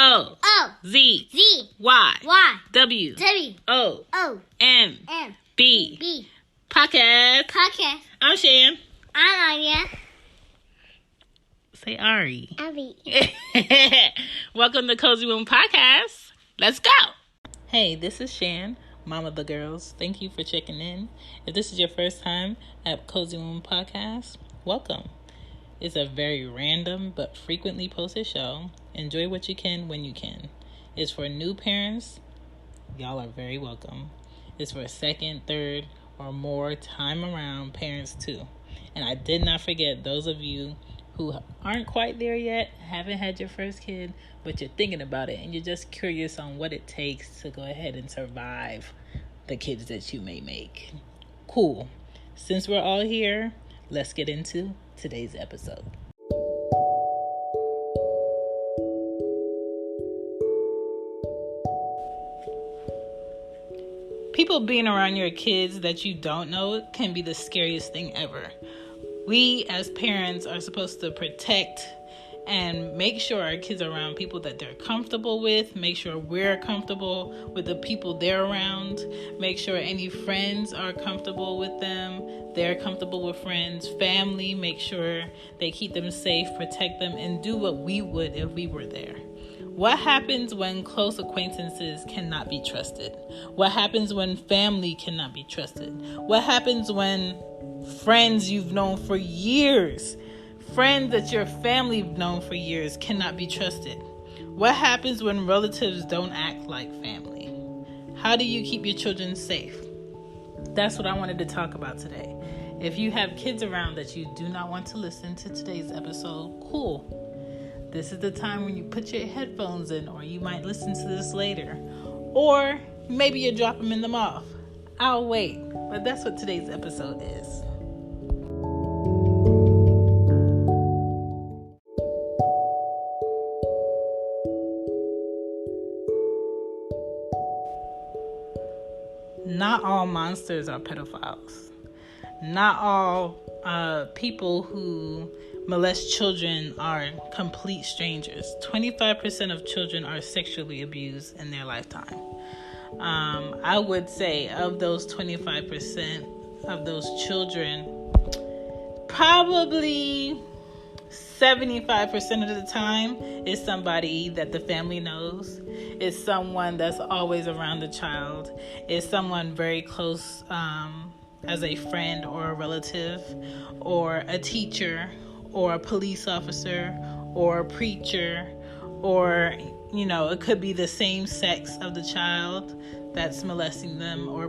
O Z Y W O M B Podcast. I'm Shan. I'm Aria. Say Ari. Abby. Welcome to Cozy Womb Podcast. Let's go. Hey, this is Shan, mom of the girls. Thank you for checking in. If this is your first time at Cozy Womb Podcast, welcome. It's a very random but frequently posted show. Enjoy what you can when you can. It's for new parents. Y'all are very welcome. It's for second, third, or more time around parents too. And I did not forget those of you who aren't quite there yet, haven't had your first kid, but you're thinking about it and you're just curious on what it takes to go ahead and survive the kids that you may make. Cool. Since we're all here, let's get into today's episode. People being around your kids that you don't know can be the scariest thing ever. We as parents are supposed to protect and make sure our kids are around people that they're comfortable with, make sure we're comfortable with the people they're around, make sure any friends are comfortable with them, they're comfortable with friends, family, make sure they keep them safe, protect them, and do what we would if we were there. What happens when close acquaintances cannot be trusted? What happens when family cannot be trusted? What happens when friends you've known for years, friends that your family have known for years cannot be trusted? What happens when relatives don't act like family? How do you keep your children safe? That's what I wanted to talk about today. If you have kids around that you do not want to listen to today's episode, cool. This is the time when you put your headphones in, or you might listen to this later. Or maybe you drop them in them off. I'll wait. But that's what today's episode is. Not all monsters are pedophiles. Not all people who molest children are complete strangers. 25% of children are sexually abused in their lifetime. I would say of those 25% of those children, probably 75% of the time is somebody that the family knows. It's someone that's always around the child. It's someone very close as a friend or a relative or a teacher or a police officer or a preacher, or, it could be the same sex of the child that's molesting them, or,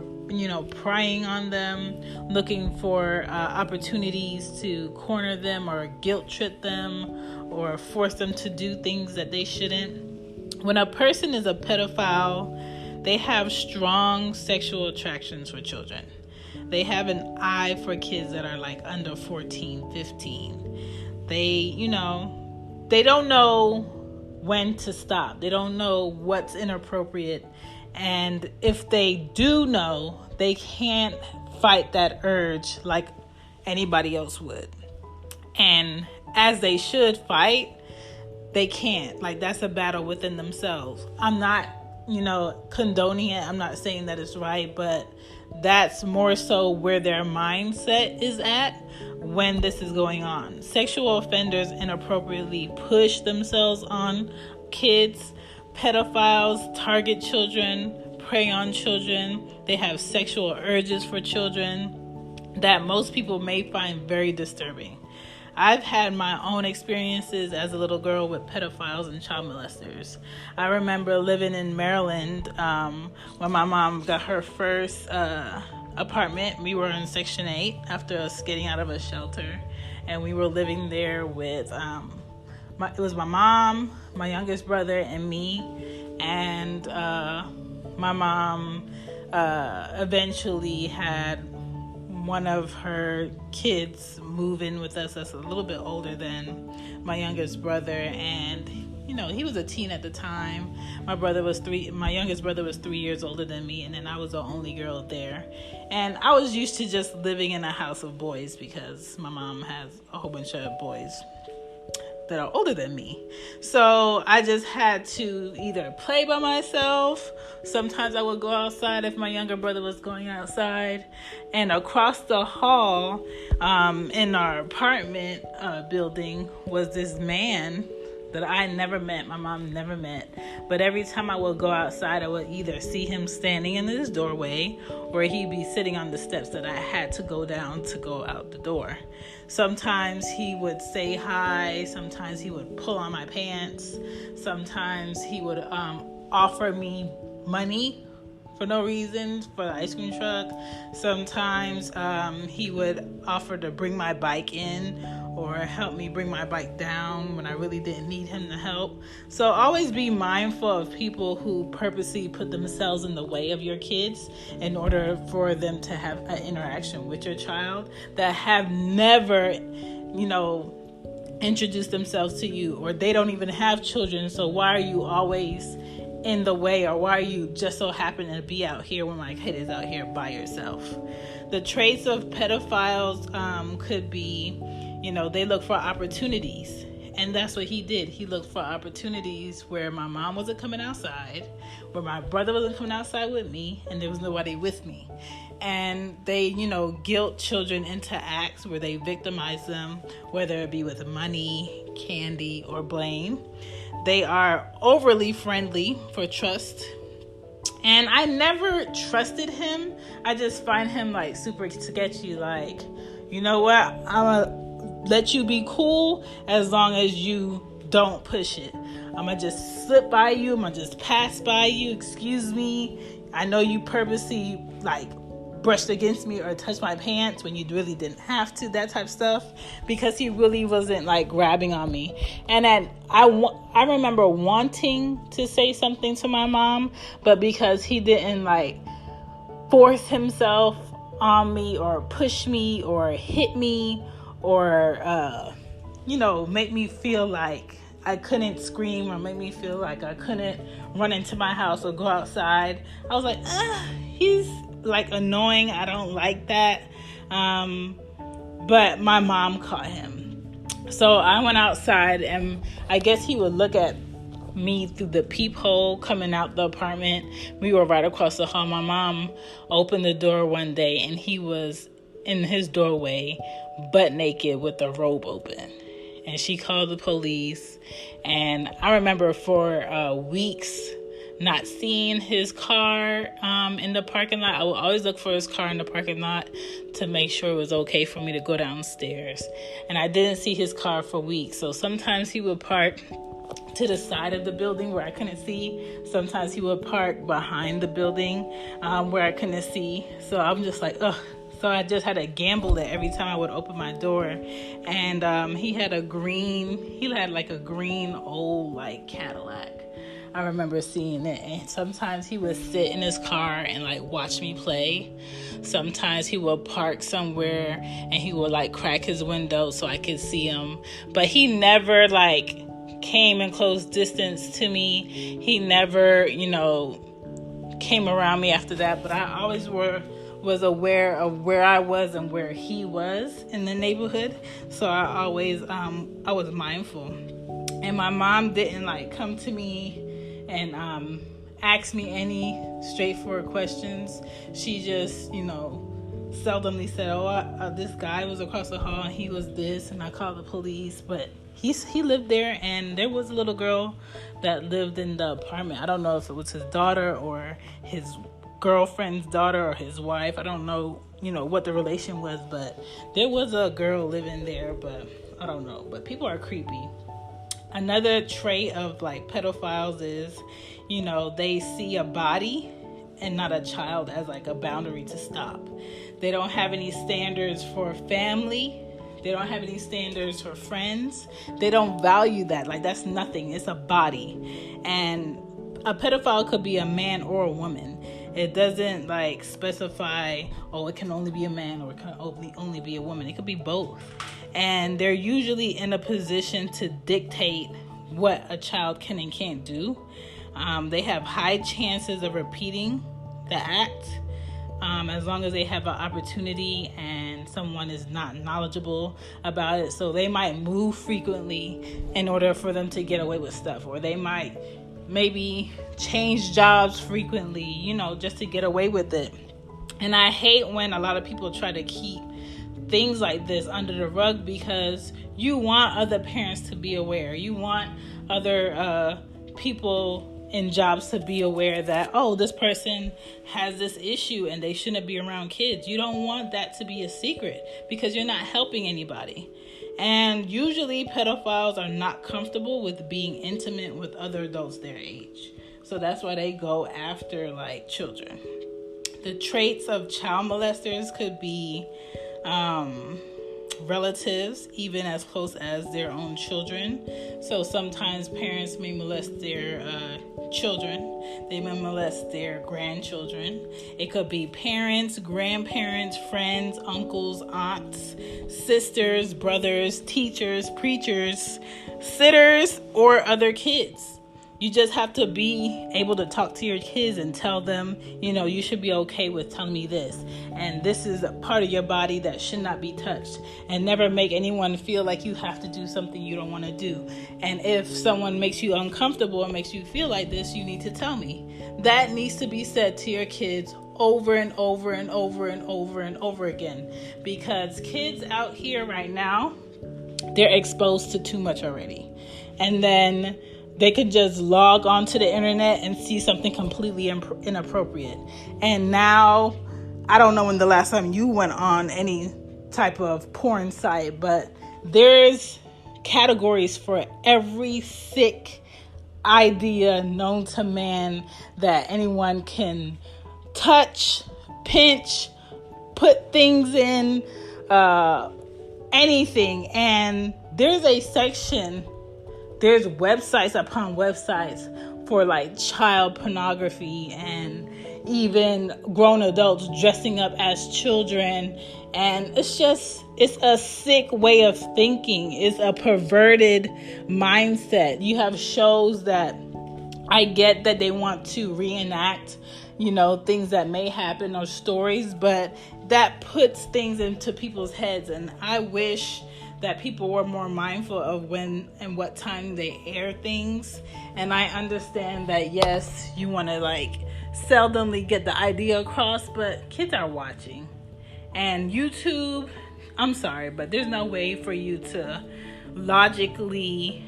prying on them, looking for opportunities to corner them or guilt trip them or force them to do things that they shouldn't. When a person is a pedophile, they have strong sexual attractions for children. They have an eye for kids that are like under 14, 15. They don't know when to stop. They don't know what's inappropriate. And if they do know, they can't fight that urge like anybody else would. And as they should fight, they can't. Like, that's a battle within themselves. I'm not, condoning it. I'm not saying that it's right, but that's more so where their mindset is at when this is going on. Sexual offenders inappropriately push themselves on kids. Pedophiles target children, prey on children. They have sexual urges for children that most people may find very disturbing. I've had my own experiences as a little girl with pedophiles and child molesters. I remember living in Maryland when my mom got her first apartment. We were in Section 8 after us getting out of a shelter. And we were living there with, it was my mom, my youngest brother, and me. And my mom eventually had one of her kids move in with us that's a little bit older than my youngest brother, and he was a teen at the time. My youngest brother was 3 years older than me, and then I was the only girl there. And I was used to just living in a house of boys because my mom has a whole bunch of boys. that are older than me. So I just had to either play by myself. Sometimes I would go outside if my younger brother was going outside. And across the hall in our apartment building was this man that I never met, my mom never met. But every time I would go outside, I would either see him standing in his doorway or he'd be sitting on the steps that I had to go down to go out the door. Sometimes he would say hi. Sometimes he would pull on my pants. Sometimes he would offer me money for no reason for the ice cream truck. Sometimes he would offer to bring my bike in or help me bring my bike down when I really didn't need him to help. So always be mindful of people who purposely put themselves in the way of your kids in order for them to have an interaction with your child, that have never, introduced themselves to you, or they don't even have children. So why are you always in the way, or why are you just so happen to be out here when my kid is out here by yourself? The traits of pedophiles could be, they look for opportunities. And that's what he did. He looked for opportunities where my mom wasn't coming outside, where my brother wasn't coming outside with me, and there was nobody with me. And they, guilt children into acts where they victimize them, whether it be with money, candy, or blame. They are overly friendly for trust. And I never trusted him. I just find him super sketchy. You know what? I'm going to let you be cool as long as you don't push it. I'm going to just slip by you. I'm going to just pass by you. Excuse me. I know you purposely brushed against me or touched my pants when you really didn't have to, that type of stuff, because he really wasn't grabbing on me. And I remember wanting to say something to my mom, but because he didn't force himself on me or push me or hit me or make me feel like I couldn't scream, or make me feel like I couldn't run into my house or go outside, I was he's annoying. I don't like that. But my mom caught him. So I went outside, and I guess he would look at me through the peephole coming out the apartment. We were right across the hall. My mom opened the door one day, and he was in his doorway, butt naked with the robe open. And she called the police. And I remember for weeks not seeing his car in the parking lot. I would always look for his car in the parking lot to make sure it was okay for me to go downstairs. And I didn't see his car for weeks. So sometimes he would park to the side of the building where I couldn't see. Sometimes he would park behind the building where I couldn't see. So I'm just ugh. So I just had to gamble it every time I would open my door. And he had a green old Cadillac. I remember seeing it. And sometimes he would sit in his car and watch me play. Sometimes he would park somewhere and he would crack his window so I could see him. But he never came in close distance to me. He never, came around me after that. But I always was aware of where I was and where he was in the neighborhood. So I always, I was mindful. And my mom didn't come to me and ask me any straightforward questions. She just, seldomly said, this guy was across the hall and he was this, and I called the police. But he lived there, and there was a little girl that lived in the apartment. I don't know if it was his daughter or his girlfriend's daughter or his wife. I don't know, what the relation was, but there was a girl living there, but I don't know. But people are creepy. Another trait of pedophiles is, they see a body and not a child as a boundary to stop. They don't have any standards for family. They don't have any standards for friends. They don't value that. That's nothing. It's a body. And a pedophile could be a man or a woman. It doesn't specify, it can only be a man or it can only be a woman. It could be both. And they're usually in a position to dictate what a child can and can't do. They have high chances of repeating the act. as long as they have an opportunity and someone is not knowledgeable about it. So they might move frequently in order for them to get away with stuff, or they might maybe change jobs frequently, just to get away with it. And I hate when a lot of people try to keep things like this under the rug, because you want other parents to be aware. You want other people in jobs to be aware that, this person has this issue and they shouldn't be around kids. You don't want that to be a secret, because you're not helping anybody. And usually pedophiles are not comfortable with being intimate with other adults their age. So that's why they go after children. The traits of child molesters could be relatives, even as close as their own children. So sometimes parents may molest their children. They may molest their grandchildren. It could be parents, grandparents, friends, uncles, aunts, sisters, brothers, teachers, preachers, sitters, or other kids. You just have to be able to talk to your kids and tell them, you should be okay with telling me this. And this is a part of your body that should not be touched. And never make anyone feel like you have to do something you don't want to do. And if someone makes you uncomfortable and makes you feel like this, you need to tell me. That needs to be said to your kids over and over and over and over and over again. Because kids out here right now, they're exposed to too much already. And then they could just log onto the internet and see something completely inappropriate. And now, I don't know when the last time you went on any type of porn site, but there's categories for every sick idea known to man that anyone can touch, pinch, put things in, anything. And there's a section. There's websites upon websites for child pornography, and even grown adults dressing up as children. And it's a sick way of thinking. It's a perverted mindset. You have shows that I get that they want to reenact, things that may happen or stories, but that puts things into people's heads. And I wish that people were more mindful of when and what time they air things. And I understand that, yes, you want to seldomly get the idea across, but kids are watching. And YouTube, I'm sorry, but there's no way for you to logically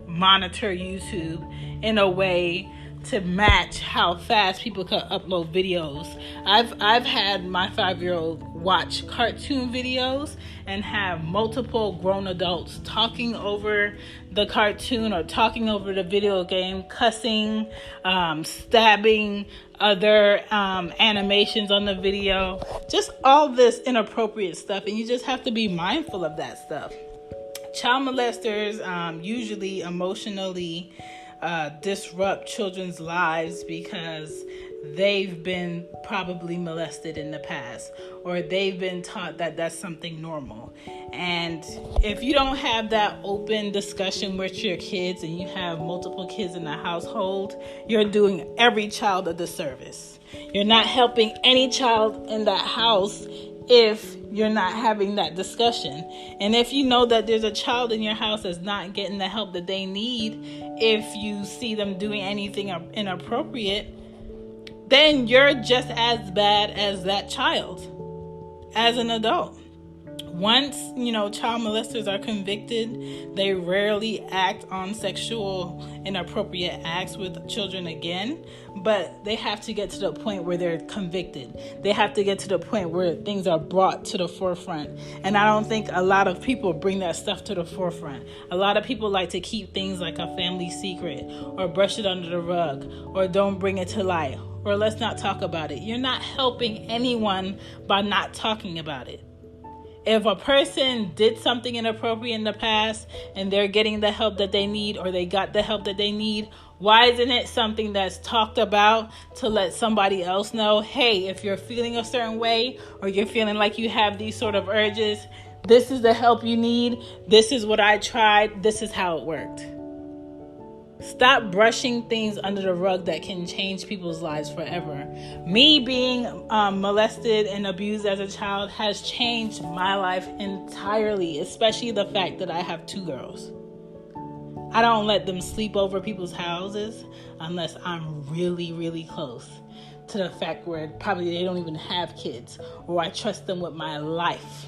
monitor YouTube in a way to match how fast people can upload videos. I've had my 5-year-old watch cartoon videos and have multiple grown adults talking over the cartoon or talking over the video game, cussing, stabbing other animations on the video, just all this inappropriate stuff. And you just have to be mindful of that stuff. Child molesters usually emotionally disrupt children's lives because they've been probably molested in the past, or they've been taught that that's something normal. And if you don't have that open discussion with your kids, and you have multiple kids in the household, you're doing every child a disservice. You're not helping any child in that house if you're not having that discussion. And if you know that there's a child in your house that's not getting the help that they need, if you see them doing anything inappropriate, then you're just as bad as that child as an adult. Once, child molesters are convicted, they rarely act on sexual inappropriate acts with children again, but they have to get to the point where they're convicted. They have to get to the point where things are brought to the forefront. And I don't think a lot of people bring that stuff to the forefront. A lot of people like to keep things like a family secret, or brush it under the rug, or don't bring it to light, or let's not talk about it. You're not helping anyone by not talking about it. If a person did something inappropriate in the past and they're getting the help that they need, or they got the help that they need, why isn't it something that's talked about to let somebody else know, hey, if you're feeling a certain way, or you're feeling like you have these sort of urges, this is the help you need. This is what I tried. This is how it worked. Stop brushing things under the rug that can change people's lives forever. Me being molested and abused as a child has changed my life entirely, especially the fact that I have 2 girls. I don't let them sleep over people's houses unless I'm really, really close to the fact where probably they don't even have kids, or I trust them with my life.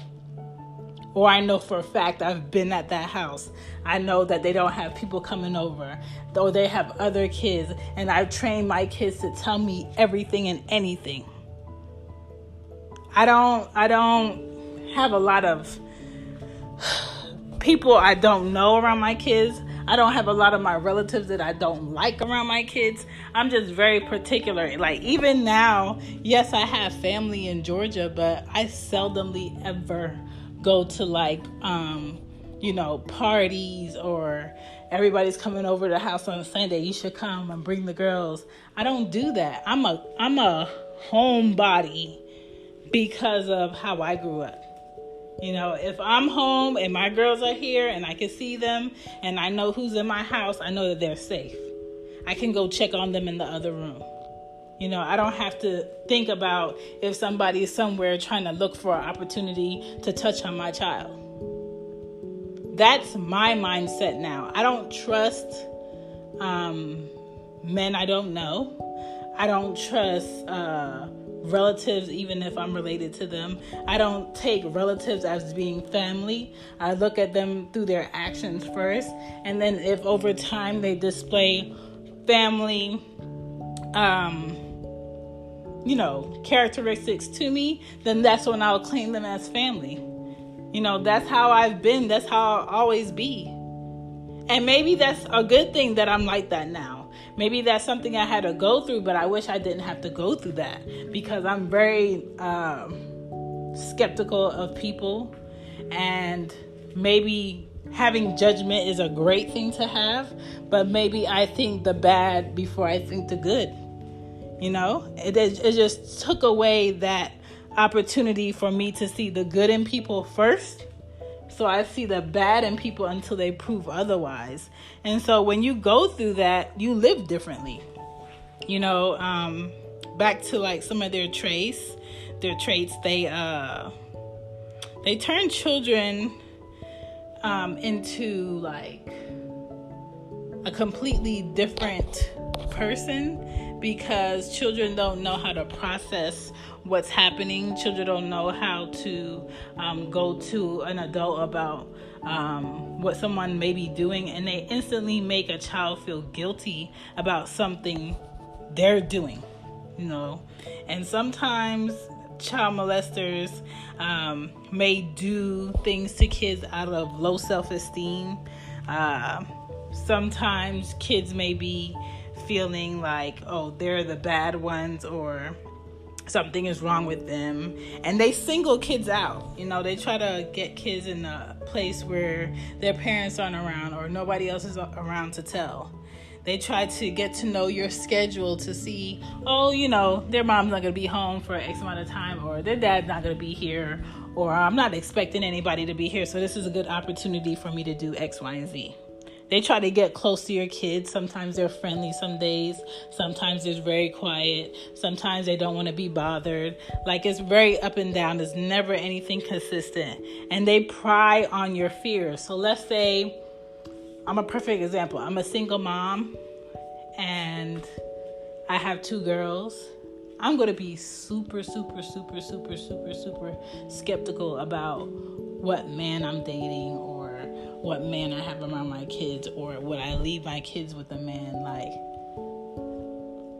Or I know for a fact I've been at that house. I know that they don't have people coming over, though they have other kids, and I've trained my kids to tell me everything and anything. I don't have a lot of people I don't know around my kids. I don't have a lot of my relatives that I don't like around my kids. I'm just very particular. Like, even now, yes, I have family in Georgia, but I seldomly ever go to parties, or everybody's coming over to the house on a Sunday. You should come and bring the girls. I don't do that. I'm a homebody because of how I grew up. If I'm home and my girls are here and I can see them and I know who's in my house, I know that they're safe. I can go check on them in the other room. I don't have to think about if somebody is somewhere trying to look for an opportunity to touch on my child. That's my mindset now. I don't trust men I don't know. I don't trust relatives, even if I'm related to them. I don't take relatives as being family. I look at them through their actions first. And then if over time they display family characteristics to me, then that's when I'll claim them as family. That's how I've been. That's how I'll always be. And maybe that's a good thing that I'm like that now. Maybe that's something I had to go through, but I wish I didn't have to go through that, because I'm very skeptical of people, and maybe having judgment is a great thing to have, but maybe I think the bad before I think the good. It just took away that opportunity for me to see the good in people first. So I see the bad in people until they prove otherwise. And so when you go through that, you live differently. Back to some of their traits, they turn children into a completely different person, because children don't know how to process what's happening. Children don't know how to go to an adult about what someone may be doing, and they instantly make a child feel guilty about something they're doing, And sometimes child molesters may do things to kids out of low self-esteem. Sometimes kids may be feeling like, oh, they're the bad ones, or something is wrong with them, and they single kids out. They try to get kids in a place where their parents aren't around or nobody else is around to tell. They try to get to know your schedule to see, their mom's not going to be home for X amount of time, or their dad's not going to be here, or I'm not expecting anybody to be here, so this is a good opportunity for me to do X, Y, and Z. They try to get close to your kids. Sometimes they're friendly some days. Sometimes they're very quiet. Sometimes they don't want to be bothered. It's very up and down. There's never anything consistent. And they pry on your fears. So let's say, I'm a perfect example. I'm a single mom and I have 2 girls. I'm going to be super, super, super, super, super, super skeptical about what man I'm dating, or what man I have around my kids, or would I leave my kids with a man.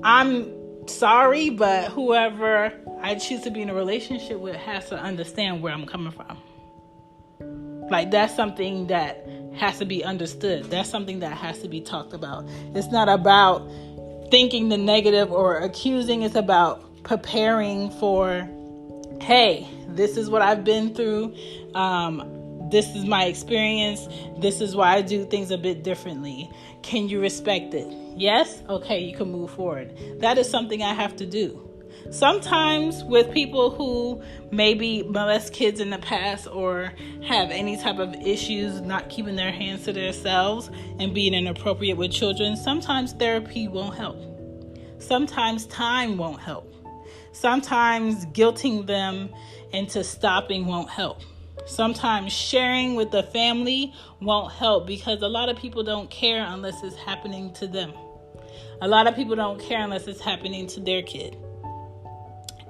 I'm sorry, but whoever I choose to be in a relationship with has to understand where I'm coming from. That's something that has to be understood. That's something that has to be talked about. It's not about thinking the negative or accusing. It's about preparing for, hey, this is what I've been through. This is my experience. This is why I do things a bit differently. Can you respect it? Yes? Okay, you can move forward. That is something I have to do. Sometimes with people who maybe molest kids in the past or have any type of issues not keeping their hands to themselves and being inappropriate with children, sometimes therapy won't help. Sometimes time won't help. Sometimes guilting them into stopping won't help. Sometimes sharing with the family won't help, because a lot of people don't care unless it's happening to them. A lot of people don't care unless it's happening to their kid.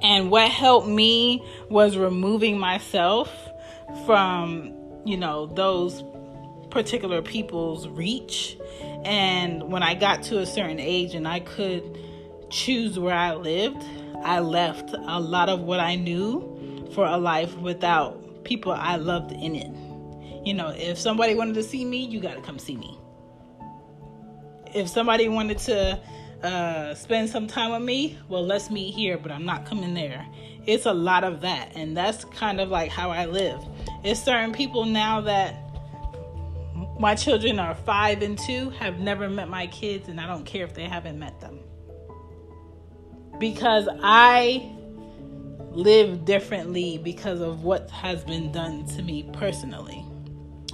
And what helped me was removing myself from, those particular people's reach. And when I got to a certain age and I could choose where I lived, I left a lot of what I knew for a life without people I loved in it. If somebody wanted to see me, you got to come see me. If somebody wanted to spend some time with me, well, let's meet here, but I'm not coming there. It's a lot of that, and that's kind of like how I live. It's certain people now that my children are 5 and 2, have never met my kids, and I don't care if they haven't met them. Because I live differently because of what has been done to me personally.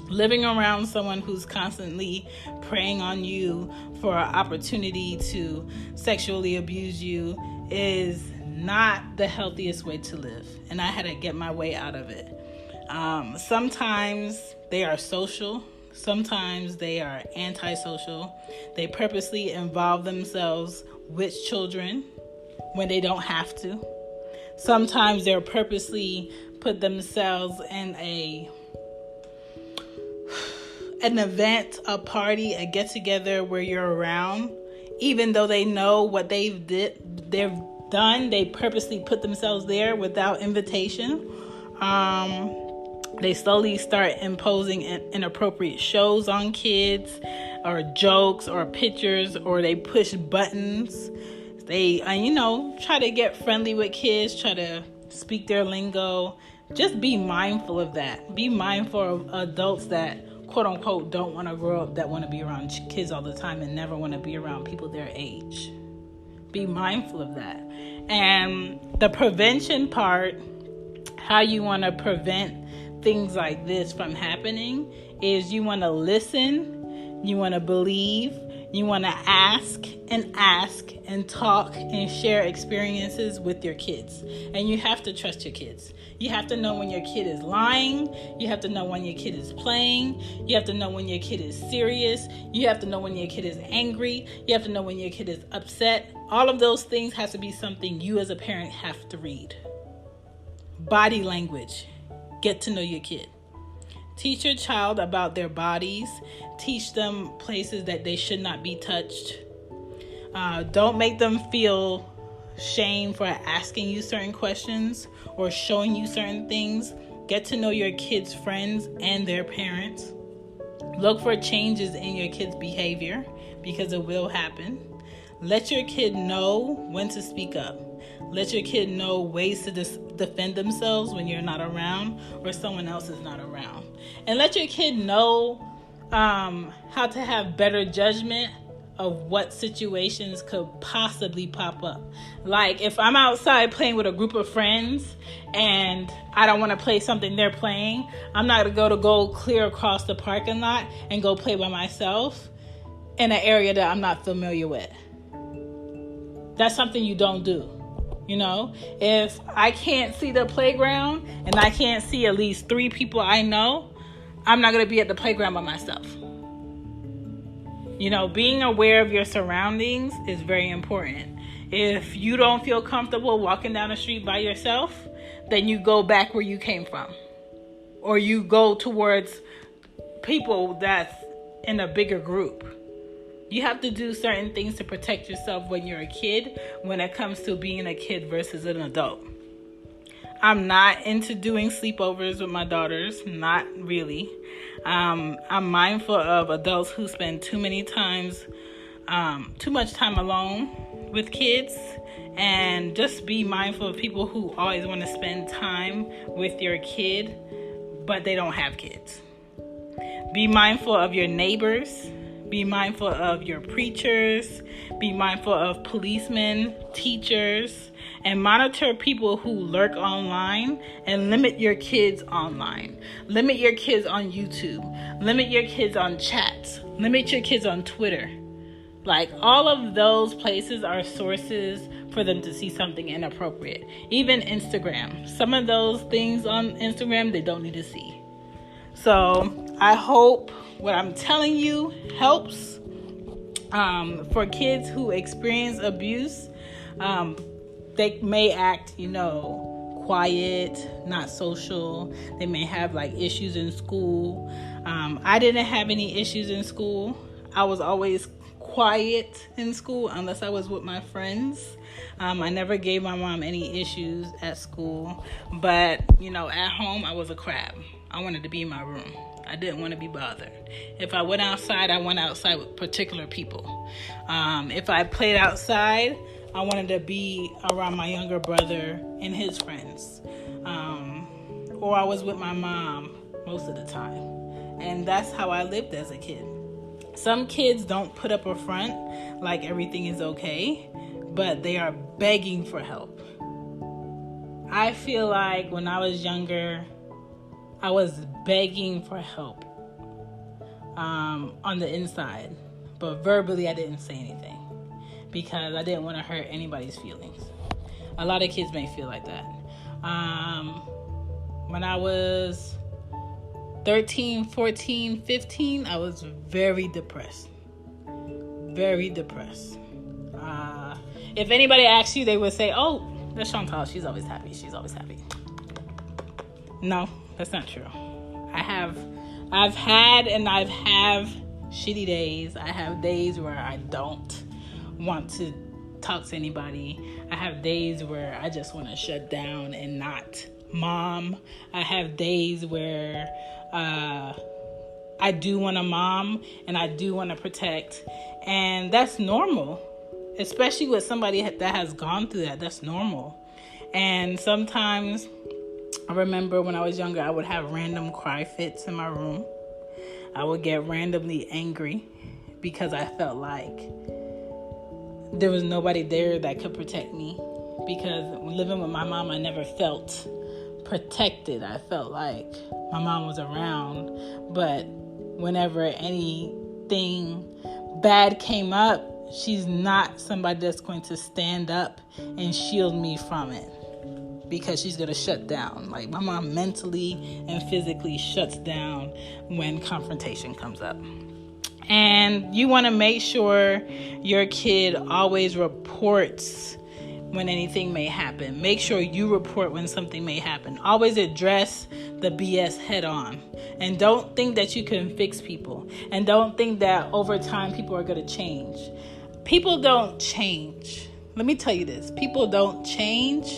Living around someone who's constantly preying on you for an opportunity to sexually abuse you is not the healthiest way to live. And I had to get my way out of it. Sometimes they are social. Sometimes they are antisocial. They purposely involve themselves with children when they don't have to. Sometimes they're purposely put themselves in an event, a party, a get-together where you're around, even though they know what they've done, they purposely put themselves there without invitation. They slowly start imposing inappropriate shows on kids, or jokes, or pictures, or they push buttons. They, try to get friendly with kids, try to speak their lingo. Just be mindful of that. Be mindful of adults that, quote unquote, don't want to grow up, that want to be around kids all the time and never want to be around people their age. Be mindful of that. And the prevention part, how you want to prevent things like this from happening, is you want to listen, you want to believe, you want to ask and talk and share experiences with your kids. And you have to trust your kids. You have to know when your kid is lying. You have to know when your kid is playing. You have to know when your kid is serious. You have to know when your kid is angry. You have to know when your kid is upset. All of those things has to be something you as a parent have to read. Body language. Get to know your kid. Teach your child about their bodies. Teach them places that they should not be touched. Don't make them feel shame for asking you certain questions or showing you certain things. Get to know your kids' friends and their parents. Look for changes in your kids' behavior, because it will happen. Let your kid know when to speak up. Let your kid know ways to defend themselves when you're not around or someone else is not around. And let your kid know how to have better judgment of what situations could possibly pop up. Like if I'm outside playing with a group of friends and I don't want to play something they're playing, I'm not going to go clear across the parking lot and go play by myself in an area that I'm not familiar with. That's something you don't do. If I can't see the playground and I can't see at least 3 people I know, I'm not going to be at the playground by myself. Being aware of your surroundings is very important. If you don't feel comfortable walking down the street by yourself, then you go back where you came from. Or you go towards people that's in a bigger group. You have to do certain things to protect yourself when you're a kid, when it comes to being a kid versus an adult. I'm not into doing sleepovers with my daughters, not really. I'm mindful of adults who spend too much time alone with kids, and just be mindful of people who always want to spend time with your kid, but they don't have kids. Be mindful of your neighbors. Be mindful of your preachers. Be mindful of policemen, teachers, and monitor people who lurk online, and limit your kids online. Limit your kids on YouTube. Limit your kids on chats. Limit your kids on Twitter. Like, all of those places are sources for them to see something inappropriate. Even Instagram. Some of those things on Instagram they don't need to see. So I hope what I'm telling you helps. For kids who experience abuse, they may act, quiet, not social. They may have like issues in school. I didn't have any issues in school. I was always quiet in school unless I was with my friends. I never gave my mom any issues at school, but at home I was a crab. I wanted to be in my room. I didn't want to be bothered. If I went outside, I went outside with particular people. If I played outside, I wanted to be around my younger brother and his friends. Or I was with my mom most of the time. And that's how I lived as a kid. Some kids don't put up a front like everything is okay, but they are begging for help. I feel like when I was younger, I was begging for help on the inside, but verbally I didn't say anything because I didn't want to hurt anybody's feelings. A lot of kids may feel like that. When I was 13, 14, 15, I was very depressed. Very depressed. If anybody asks you, they would say, oh, that's Chantal. She's always happy. She's always happy. No, that's not true. I've had shitty days. I have days where I don't want to talk to anybody. I have days where I just want to shut down and not mom. I have days where I do want to mom and I do want to protect, and that's normal, especially with somebody that has gone through that. That's normal. And sometimes I remember when I was younger, I would have random cry fits in my room. I would get randomly angry because I felt like there was nobody there that could protect me, because living with my mom, I never felt protected. I felt like my mom was around, but whenever anything bad came up, she's not somebody that's going to stand up and shield me from it, because she's going to shut down. Like, my mom mentally and physically shuts down when confrontation comes up. And you want to make sure your kid always reports when anything may happen. Make sure you report when something may happen. Always address the BS head on. And don't think that you can fix people. And don't think that over time people are going to change. People don't change. Let me tell you this. People don't change.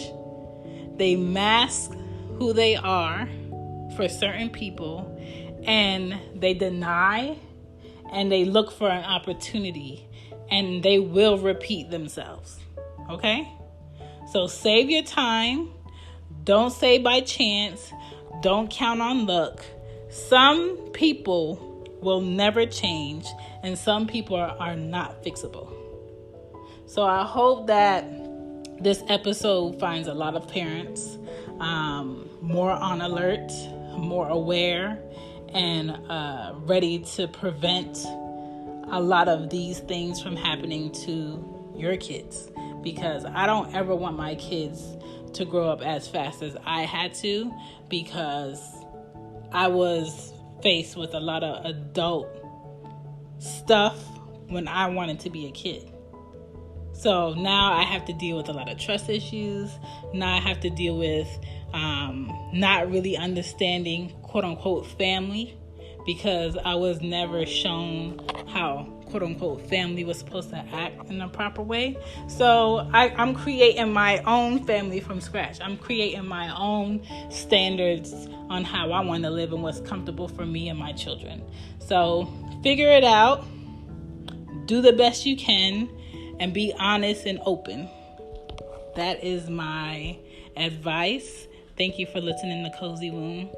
They mask who they are for certain people, and they deny, and they look for an opportunity, and they will repeat themselves. Okay? So save your time. Don't say by chance. Don't count on luck. Some people will never change, and some people are not fixable. So I hope that this episode finds a lot of parents more on alert, more aware, and ready to prevent a lot of these things from happening to your kids. Because I don't ever want my kids to grow up as fast as I had to, because I was faced with a lot of adult stuff when I wanted to be a kid. So now I have to deal with a lot of trust issues. Now I have to deal with not really understanding quote unquote family, because I was never shown how quote unquote family was supposed to act in a proper way. So I'm creating my own family from scratch. I'm creating my own standards on how I want to live and what's comfortable for me and my children. So figure it out. Do the best you can. And be honest and open. That is my advice. Thank you for listening to Cozy Womb.